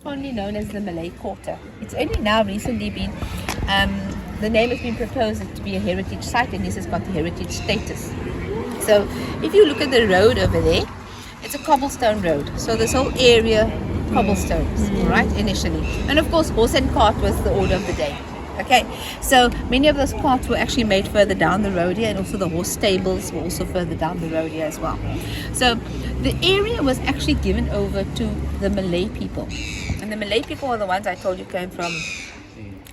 Formerly known as the Malay Quarter. It's only now recently been, the name has been proposed to be a heritage site, and this has got the heritage status. So if you look at the road over there, it's a cobblestone road. So this whole area, cobblestones, right, initially. And of course, horse and cart was the order of the day. Okay, so many of those carts were actually made further down the road here, and also the horse stables were also further down the road here as well. So the area was actually given over to the Malay people. And the Malay people are the ones I told you came from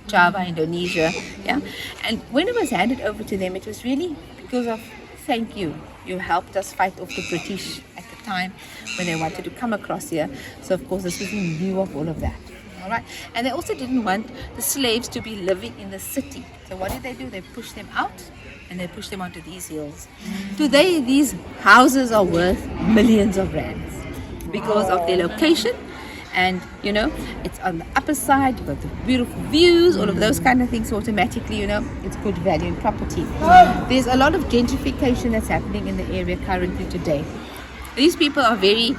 Java, Indonesia. Yeah, and when it was handed over to them, it was really because of thank you. You helped us fight off the British at the time when they wanted to come across here. So of course this was in lieu of all of that. All right, and they also didn't want the slaves to be living in the city. So what did? They pushed them out, and they pushed them onto these hills. Today these houses are worth millions of rands because of their location. And you know, it's on the upper side, you've got the beautiful views, all of those kind of things. So automatically, you know, it's good value in property. There's a lot of gentrification that's happening in the area currently today. These people are very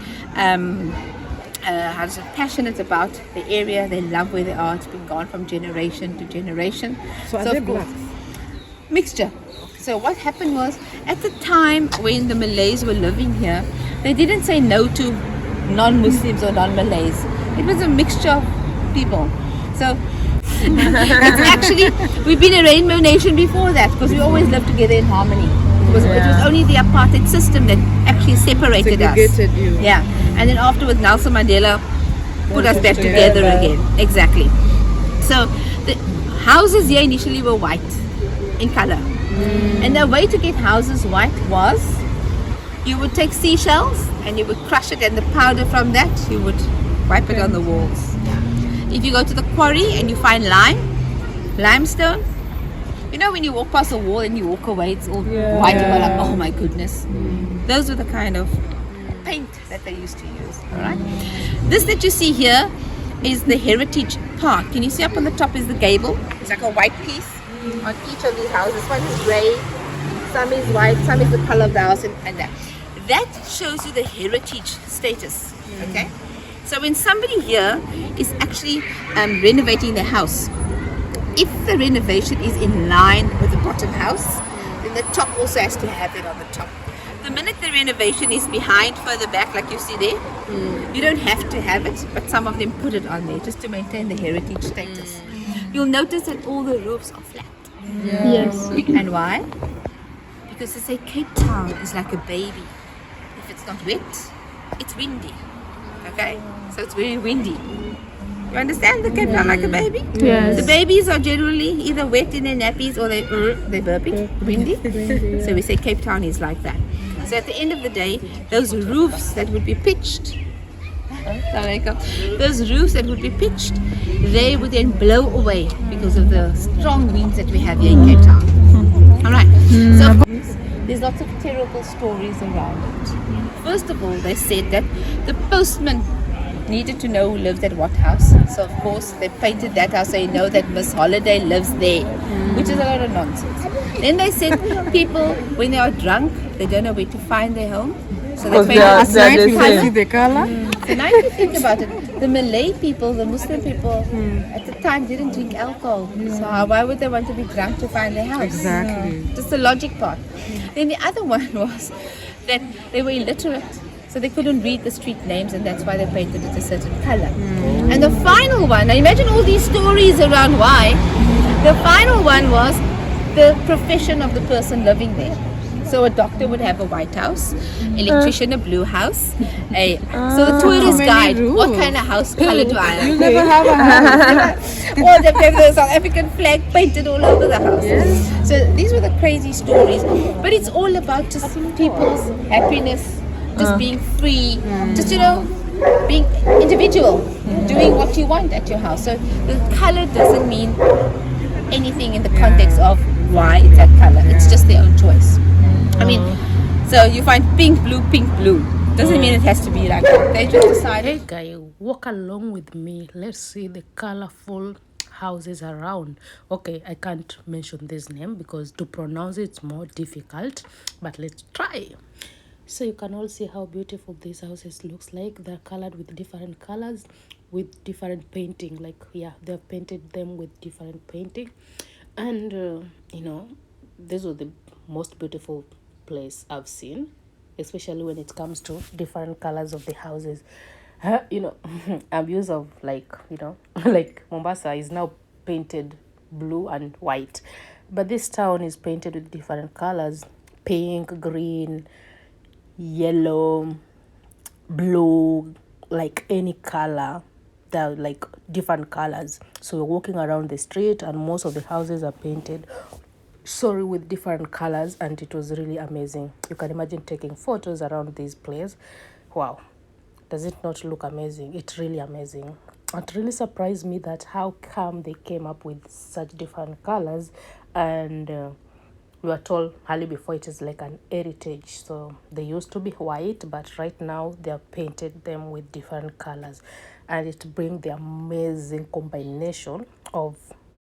passionate about the area. They love where they are. It's been gone from generation to generation. So are they blacks? Mixture. So what happened was, at the time when the Malays were living here, they didn't say no to non-Muslims or non-Malays. It was a mixture of people. So it's actually, we've been a rainbow nation before that, because we always lived together in harmony. It was only the apartheid system that actually separated us. You. Yeah, and then afterwards Nelson Mandela put us back together again. Exactly. So the houses here initially were white in color, and the way to get houses white was, you would take seashells and you would crush it, and the powder from that you would wipe it on the walls. If you go to the quarry and you find limestone, you know, when you walk past a wall and you walk away, it's all white, and you're like, oh my goodness. Those were the kind of paint that they used to use. All right. This that you see here is the heritage part. Can you see up on the top is the gable? It's like a white piece on each of these houses. One is grey, some is white, some is the color of the house, and that. That shows you the heritage status. Okay. So when somebody here is actually renovating their house, if the renovation is in line with the bottom house, then the top also has to have it on the top. The minute the renovation is behind, further back, like you see there, you don't have to have it, but some of them put it on there just to maintain the heritage status. You'll notice that all the roofs are flat. Yes. And why? Because they say Cape Town is like a baby. If it's not wet, it's windy. Okay? So it's very windy. You understand the Cape Town like a baby? Yes. The babies are generally either wet in their nappies or they're burping, windy. So we say Cape Town is like that. So at the end of the day, those roofs that would be pitched, they would then blow away because of the strong winds that we have here in Cape Town. Alright, so of course, there's lots of terrible stories around it. First of all, they said that the postman needed to know who lived at what house. So of course they painted that house so you know that Miss Holiday lives there, which is a lot of nonsense. Then they said people, when they are drunk, they don't know where to find their home. So they painted the color. So now if you think about it, the Malay people, the Muslim people at the time didn't drink alcohol. So why would they want to be drunk to find their house? Exactly. Just the logic part. Then the other one was that they were illiterate. So they couldn't read the street names, and that's why they painted it a certain color. And the final one, now imagine all these stories around why. The final one was the profession of the person living there. So a doctor would have a white house, electrician a blue house. So the tourist guide, what kind of house color do I have? You never have a house. Or they have the South African flag painted all over the house. Yes. So these were the crazy stories. But it's all about just people's happiness, just being free, just, you know, being individual, doing what you want at your house. So the color doesn't mean anything in the context of why it's that color. It's just their own choice. I mean, so you find pink, blue, doesn't mean it has to be like that. They just decided. Hey guy, walk along with me. Let's see the colorful houses around. Okay, I can't mention this name because to pronounce it's more difficult, but let's try. So you can all see how beautiful these houses looks like. They're colored with different colors. with different painting. Like, yeah, they've painted them with different painting. And you know, this was the most beautiful place I've seen, especially when it comes to different colors of the houses. You know, I'm used of, like, you know, like Mombasa is now painted blue and white, but this town is painted with different colors: pink, green, yellow, blue, like any color. They're like different colors. So you're walking around the street and most of the houses are painted, sorry, with different colors, and it was really amazing. You can imagine taking photos around this place. Wow, does it not look amazing? It's really amazing. It really surprised me that how come they came up with such different colors. And we were told early before it is like an heritage, so they used to be white, but right now they have painted them with different colors, and it brings the amazing combination of